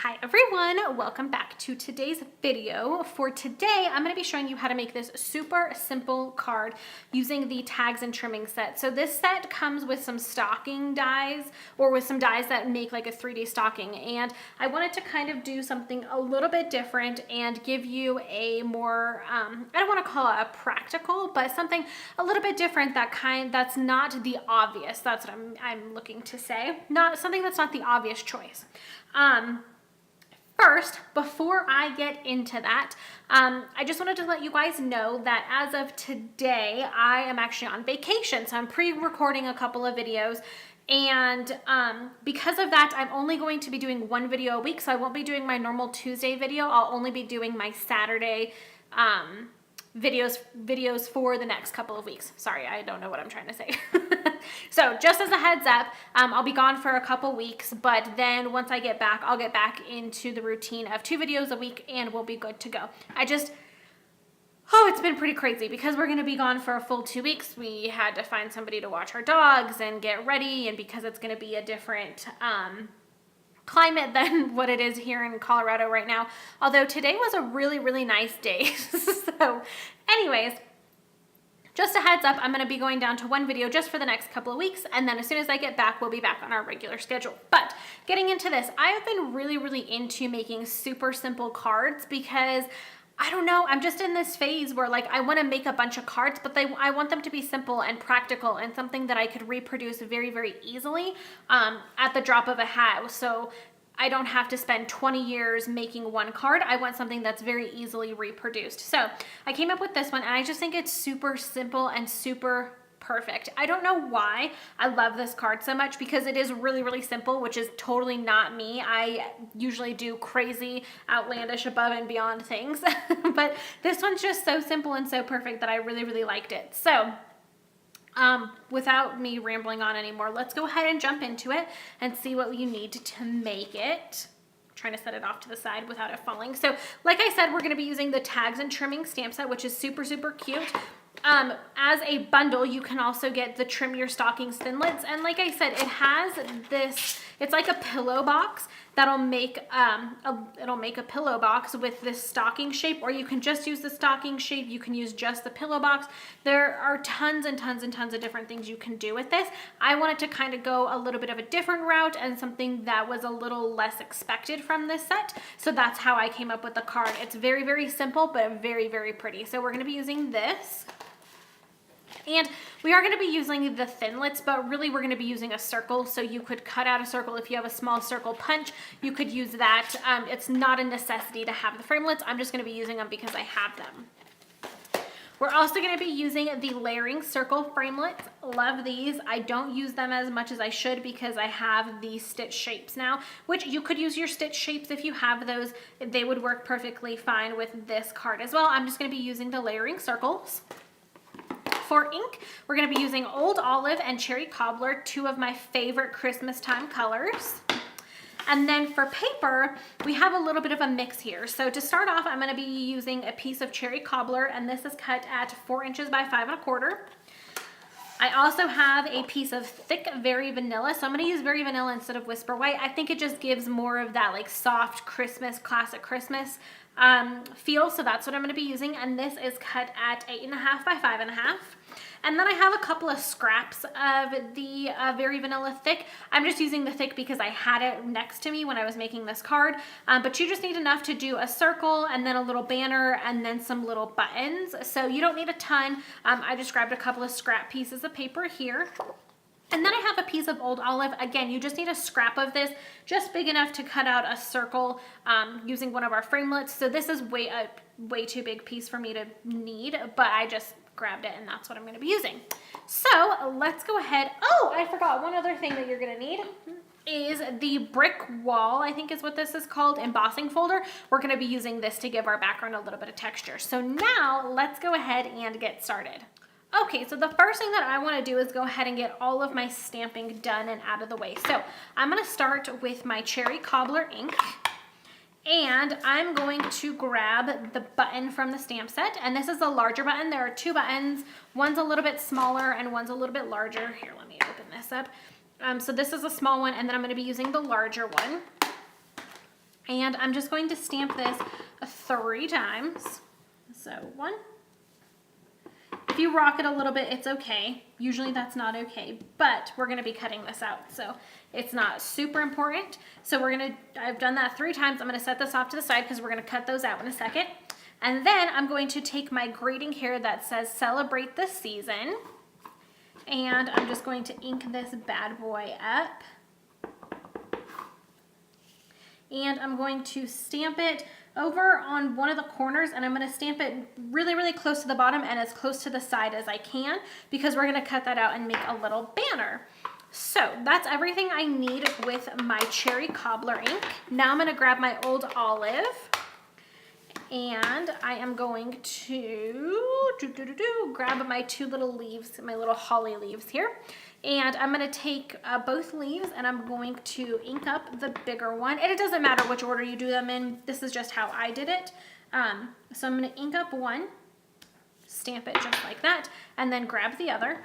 Hi everyone, welcome back to today's video. For today, I'm going to be showing you how to make this super simple card using the tags and trimming set. So this set comes with some stocking dies or with some dies that make like a 3D stocking, and I wanted to kind of do something a little bit different and give you a more, I don't want to call it a practical, but something a little bit different that's not the obvious. That's what I'm looking to say. Not something that's not the obvious choice. First, before I get into that, I just wanted to let you guys know that as of today, I am actually on vacation. So I'm pre-recording a couple of videos, and because of that, I'm only going to be doing one video a week. So I won't be doing my normal Tuesday video. I'll only be doing my Saturday videos for the next couple of weeks. Sorry, I don't know what I'm trying to say. So just as a heads up, I'll be gone for a couple weeks, but then once I get back, I'll get back into the routine of 2 videos a week and we'll be good to go. It's been pretty crazy because we're going to be gone for a full 2 weeks. We had to find somebody to watch our dogs and get ready, and because it's going to be a different climate than what it is here in Colorado right now. Although today was a really, really nice day. So anyways, just a heads up, I'm going to be going down to one video just for the next couple of weeks, and then as soon as I get back, we'll be back on our regular schedule. But getting into this, I have been really, really into making super simple cards because I don't know, I'm just in this phase where like I want to make a bunch of cards, but I want them to be simple and practical and something that I could reproduce very, very easily at the drop of a hat. So I don't have to spend 20 years making one card. I want something that's very easily reproduced. So I came up with this one, and I just think it's super simple and super perfect. I don't know why I love this card so much, because it is really, really simple, which is totally not me. I usually do crazy, outlandish, above and beyond things, but this one's just so simple and so perfect that I really, really liked it. So without me rambling on anymore, let's go ahead and jump into it and see what you need to make it. I'm trying to set it off to the side without it falling. So like I said, we're going to be using the tags and trimming stamp set, which is super, super cute. As a bundle, you can also get the Trim Your Stockings Thinlits, and like I said, it has this, it's like a pillow box that'll make it'll make a pillow box with this stocking shape, or you can just use the stocking shape. You can use just the pillow box. There are tons and tons and tons of different things you can do with this. I wanted to kind of go a little bit of a different route and something that was a little less expected from this set. So that's how I came up with the card. It's very, very simple, but very, very pretty. So we're going to be using this. And we are going to be using the thinlits, but really we're going to be using a circle. So you could cut out a circle. If you have a small circle punch, you could use that. It's not a necessity to have the framelits. I'm just going to be using them because I have them. We're also going to be using the layering circle framelits. Love these. I don't use them as much as I should because I have the stitch shapes now, which you could use your stitch shapes if you have those. They would work perfectly fine with this card as well. I'm just going to be using the layering circles. For ink, we're going to be using Old Olive and Cherry Cobbler, 2 of my favorite Christmas time colors. And then for paper, we have a little bit of a mix here. So to start off, I'm going to be using a piece of Cherry Cobbler, and this is cut at 4 inches by 5 1/4. I also have a piece of thick Very Vanilla, so I'm going to use Very Vanilla instead of Whisper White. I think it just gives more of that like soft Christmas, classic Christmas feel, so that's what I'm going to be using, and this is cut at 8 1/2 by 5 1/2. And then I have a couple of scraps of the Very Vanilla thick. I'm just using the thick because I had it next to me when I was making this card, but you just need enough to do a circle and then a little banner and then some little buttons, so you don't need a ton. I just grabbed a couple of scrap pieces of paper here. And then I have a piece of Old Olive. Again, you just need a scrap of this, just big enough to cut out a circle using one of our framelits. So this is way too big piece for me to need, but I just grabbed it and that's what I'm going to be using. So let's go ahead. Oh, I forgot one other thing that you're going to need is the Brick Wall, I think is what this is called, embossing folder. We're going to be using this to give our background a little bit of texture. So now let's go ahead and get started. Okay, so the first thing that I want to do is go ahead and get all of my stamping done and out of the way. So I'm going to start with my Cherry Cobbler ink, and I'm going to grab the button from the stamp set, and this is a larger button. There are 2 buttons. One's a little bit smaller and one's a little bit larger. Here, let me open this up. So this is a small one, and then I'm going to be using the larger one. And I'm just going to stamp this 3 times. So 1. If you rock it a little bit, it's okay. Usually that's not okay, but we're gonna be cutting this out, so it's not super important. So I've done that 3 times. I'm gonna set this off to the side because we're gonna cut those out in a second. And then I'm going to take my grading here that says Celebrate the Season, and I'm just going to ink this bad boy up. And I'm going to stamp it over on one of the corners, and I'm going to stamp it really, really close to the bottom and as close to the side as I can, because we're going to cut that out and make a little banner. So that's everything I need with my cherry cobbler ink. Now I'm going to grab my Old Olive, and I am going to grab my 2 little leaves, my little holly leaves here. And I'm going to take both leaves, and I'm going to ink up the bigger one. And it doesn't matter which order you do them in. This is just how I did it. So I'm going to ink up one, stamp it just like that, and then grab the other.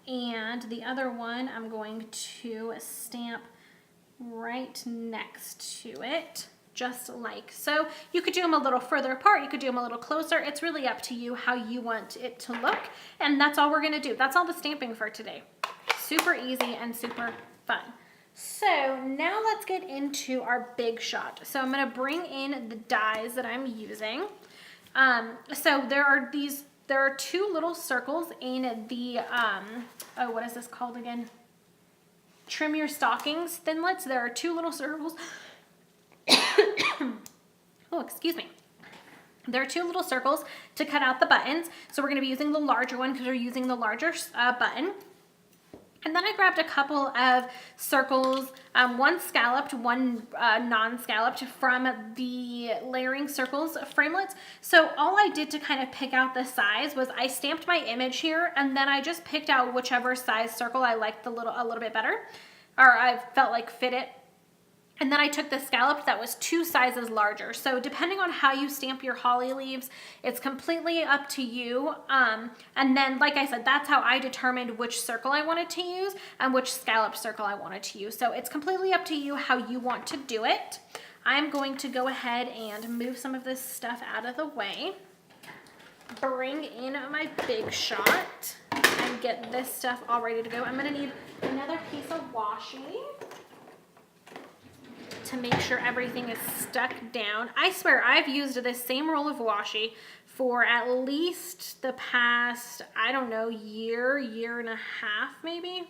And the other one I'm going to stamp right next to it, just like so. You could do them a little further apart, you could do them a little closer. It's really up to you how you want it to look, and that's all we're gonna do. That's all the stamping for today. Super easy and super fun. So now let's get into our big shot. So I'm gonna bring in the dies that I'm using. So there are 2 little circles in the, oh, what is this called again? Trim Your Stockings thinlits. There are 2 little circles. Oh, excuse me. There are 2 little circles to cut out the buttons. So we're going to be using the larger one because we're using the larger button. And then I grabbed a couple of circles, one scalloped, one non-scalloped from the Layering Circles framelits. So all I did to kind of pick out the size was I stamped my image here, and then I just picked out whichever size circle I liked a little bit better, or I felt like fit it. And then I took the scallop that was 2 sizes larger. So depending on how you stamp your holly leaves, it's completely up to you. And then, like I said, that's how I determined which circle I wanted to use and which scallop circle I wanted to use. So it's completely up to you how you want to do it. I'm going to go ahead and move some of this stuff out of the way, bring in my big shot, and get this stuff all ready to go. I'm going to need another piece of washi to make sure everything is stuck down. I swear I've used this same roll of washi for at least the past, I don't know, year and a half maybe,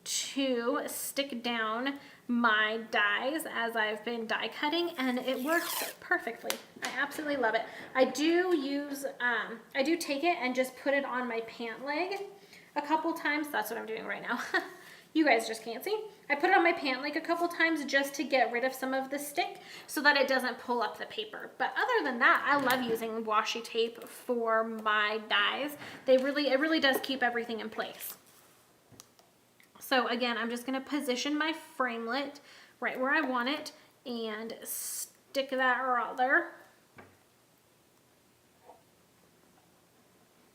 to stick down my dies as I've been die cutting, and it works perfectly. I absolutely love it. I do take it and just put it on my pant leg a couple times. That's what I'm doing right now. You guys just can't see. I put it on my pant leg a couple times just to get rid of some of the stick so that it doesn't pull up the paper. But other than that, I love using washi tape for my dies. It really does keep everything in place. So again, I'm just gonna position my framelit right where I want it and stick that right there.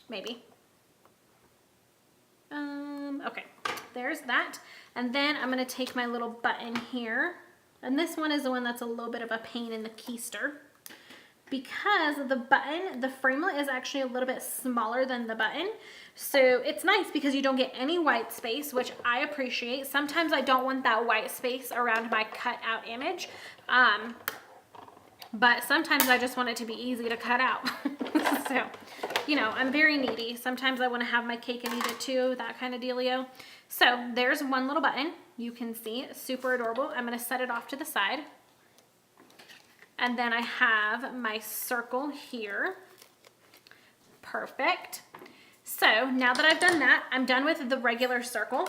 Maybe. Okay, there's that. And then I'm gonna take my little button here, and this one is the one that's a little bit of a pain in the keister, because the button, the framelit is actually a little bit smaller than the button. So it's nice because you don't get any white space, which I appreciate. Sometimes I don't want that white space around my cut out image. But sometimes I just want it to be easy to cut out. So, you know, I'm very needy. Sometimes I want to have my cake and eat it too, that kind of dealio. So there's one little button. You can see, super adorable. I'm going to set it off to the side. And then I have my circle here. Perfect. So now that I've done that, I'm done with the regular circle.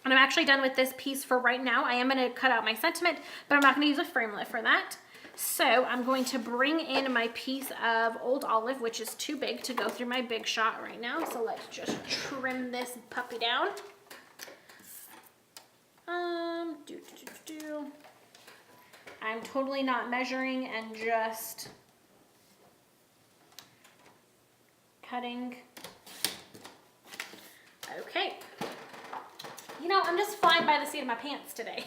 And I'm actually done with this piece for right now. I am going to cut out my sentiment, but I'm not going to use a framelit for that. So I'm going to bring in my piece of Old Olive, which is too big to go through my big shot right now. So let's just trim this puppy down. I'm totally not measuring and just cutting. Okay. You know, I'm just flying by the seat of my pants today.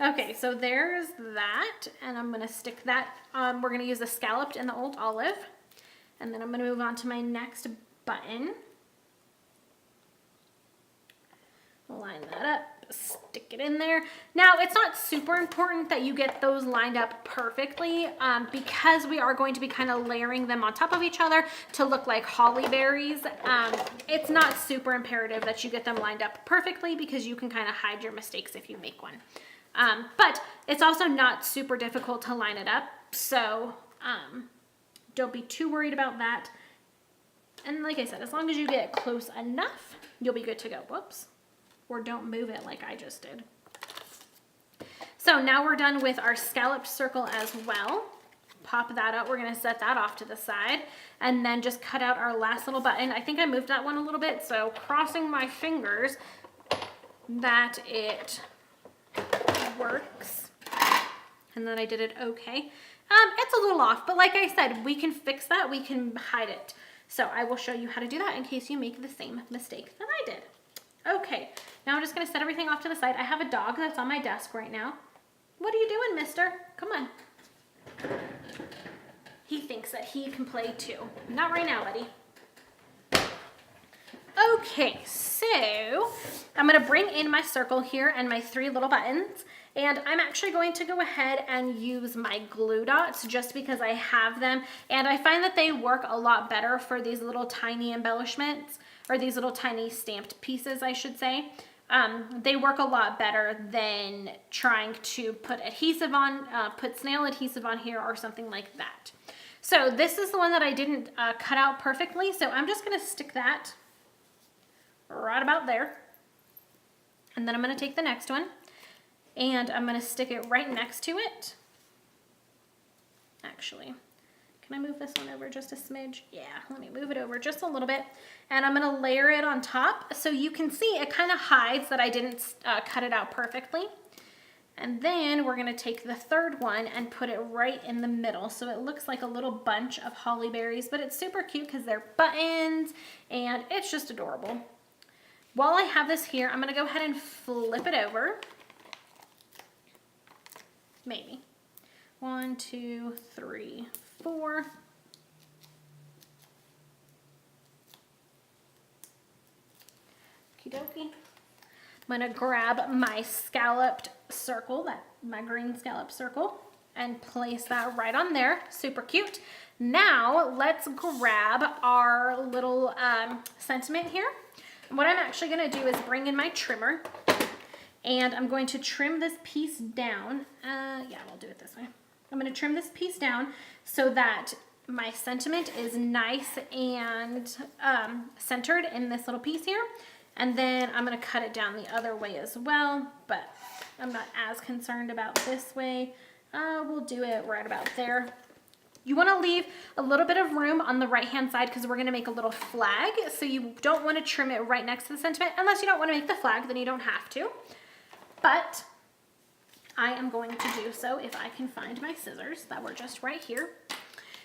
Okay, so there's that, and I'm gonna stick that, we're gonna use the scalloped and the old olive, and then I'm gonna move on to my next button. Line that up, stick it in there. Now, it's not super important that you get those lined up perfectly because we are going to be kind of layering them on top of each other to look like holly berries. It's not super imperative that you get them lined up perfectly because you can kind of hide your mistakes if you make one. But it's also not super difficult to line it up, so don't be too worried about that. And like I said, as long as you get close enough, you'll be good to go. Whoops. Or don't move it like I just did. So now we're done with our scalloped circle as well. Pop that up. We're going to set that off to the side and then just cut out our last little button. I think I moved that one a little bit, so crossing my fingers that it works. And then I did it okay. It's a little off, but like I said, we can fix that. We can hide it. So I will show you how to do that in case you make the same mistake that I did. Okay, now I'm just gonna set everything off to the side. I have a dog that's on my desk right now. What are you doing, mister? Come on. He thinks that he can play too. Not right now, buddy. Okay, so I'm gonna bring in my circle here and my 3 little buttons, and I'm actually going to go ahead and use my glue dots just because I have them, and I find that they work a lot better for these little tiny embellishments, or these little tiny stamped pieces, I should say. They work a lot better than trying to put adhesive on, put snail adhesive on here or something like that. So this is the one that I didn't cut out perfectly, so I'm just gonna stick that right about there. And then I'm gonna take the next one and I'm gonna stick it right next to it. Actually, can I move this one over just a smidge? Yeah, let me move it over just a little bit. And I'm gonna layer it on top so you can see it kind of hides that I didn't cut it out perfectly. And then we're gonna take the third one and put it right in the middle. So it looks like a little bunch of holly berries, but it's super cute because they're buttons and it's just adorable. While I have this here, I'm gonna go ahead and flip it over. Maybe. 1, 2, 3, 4. Okie dokie. I'm gonna grab my scalloped circle, my green scallop circle, and place that right on there. Super cute. Now let's grab our little sentiment here. What I'm actually gonna do is bring in my trimmer and I'm going to trim this piece down. Yeah, I'll do it this way. I'm gonna trim this piece down so that my sentiment is nice and centered in this little piece here. And then I'm gonna cut it down the other way as well, but I'm not as concerned about this way. We'll do it right about there. You wanna leave a little bit of room on the right-hand side because we're gonna make a little flag. So you don't wanna trim it right next to the sentiment. Unless you don't wanna make the flag, then you don't have to. But I am going to do so if I can find my scissors that were just right here.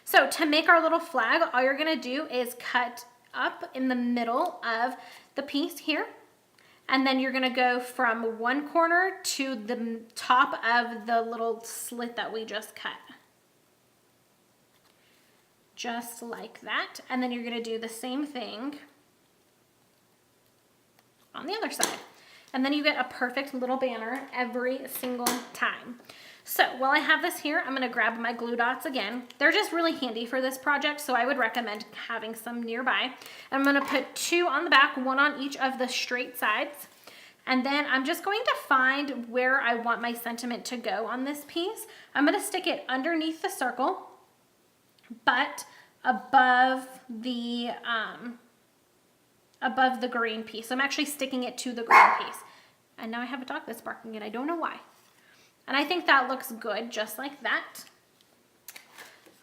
So to make our little flag, all you're gonna do is cut up in the middle of the piece here. And then you're gonna go from one corner to the top of the little slit that we just cut. Just like that. And then you're gonna do the same thing on the other side. And then you get a perfect little banner every single time. So while I have this here, I'm gonna grab my glue dots again. They're just really handy for this project, so I would recommend having some nearby. I'm gonna put 2 on the back, 1 on each of the straight sides. And then I'm just going to find where I want my sentiment to go on this piece. I'm gonna stick it underneath the circle, but above the green piece. So I'm actually sticking it to the green piece. And now I have a dog that's barking and I don't know why. And I think that looks good, just like that.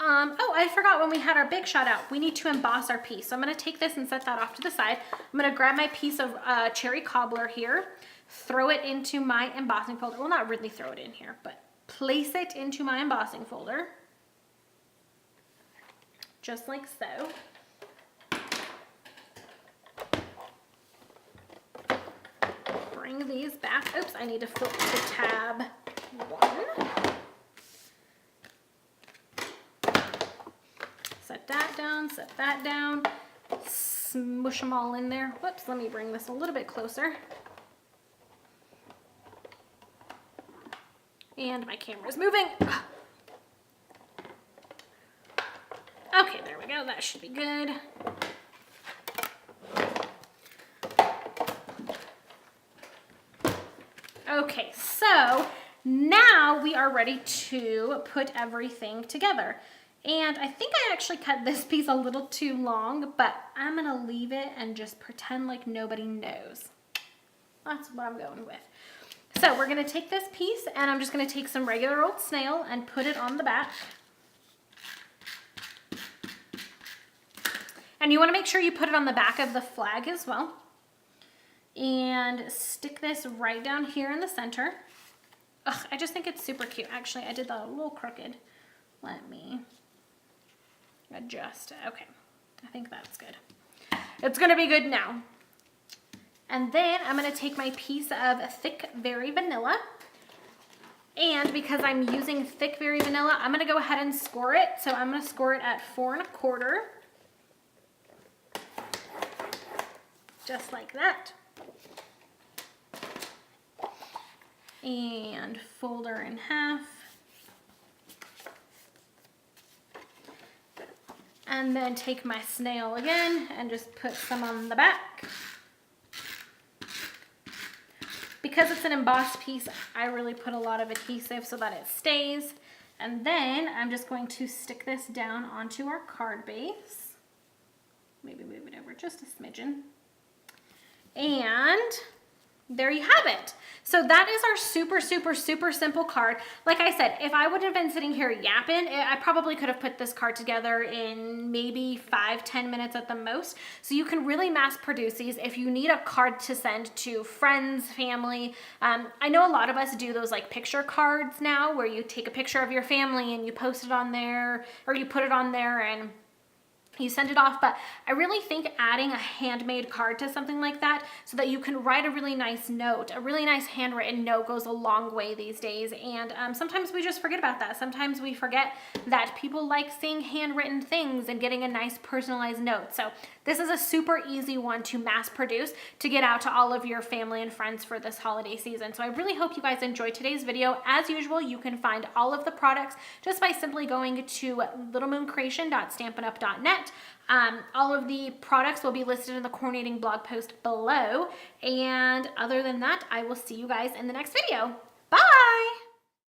Oh, I forgot when we had our big shot out, we need to emboss our piece. So I'm gonna take this and set that off to the side. I'm gonna grab my piece of cherry cobbler here, throw it into my embossing folder. Well, not really throw it in here, but place it into my embossing folder. Just like so. bring these back. Oops, I need to flip to tab 1. Set that down, smush them all in there. Whoops, let me bring this a little bit closer. And my camera's moving. Okay, there we go, that should be good. Okay, so now we are ready to put everything together. And I think I actually cut this piece a little too long, but I'm gonna leave it and just pretend like nobody knows. That's what I'm going with. So we're gonna take this piece and I'm just gonna take some regular old snail and put it on the back. And you wanna make sure you put it on the back of the flag as well. And stick this right down here in the center. Ugh, I just think it's super cute. Actually, I did that a little crooked. Let me adjust. Okay, I think that's good. It's gonna be good now. And then I'm gonna take my piece of thick Very Vanilla. And because I'm using thick Very Vanilla, I'm gonna go ahead and score it. So I'm gonna score it at 4 1/4. Just like that. And fold her in half. And then take my snail again and just put some on the back. Because it's an embossed piece, I really put a lot of adhesive so that it stays. And then I'm just going to stick this down onto our card base. Maybe move it over just a smidgen. And there you have it. So that is our super, super, super simple card. Like I said, if I would have been sitting here yapping, I probably could have put this card together in maybe 5-10 minutes at the most. So you can really mass produce these if you need a card to send to friends, family. I know a lot of us do those like picture cards now where you take a picture of your family and you post it on there, or you put it on there and you send it off. But I really think adding a handmade card to something like that so that you can write a really nice note, a really nice handwritten note, goes a long way these days. And sometimes we just forget about that. Sometimes we forget that people like seeing handwritten things and getting a nice personalized note. So this is a super easy one to mass produce to get out to all of your family and friends for this holiday season. So I really hope you guys enjoyed today's video. As usual, you can find all of the products just by simply going to littlemooncreation.stampinup.net. All of the products will be listed in the coordinating blog post below. And other than that, I will see you guys in the next video.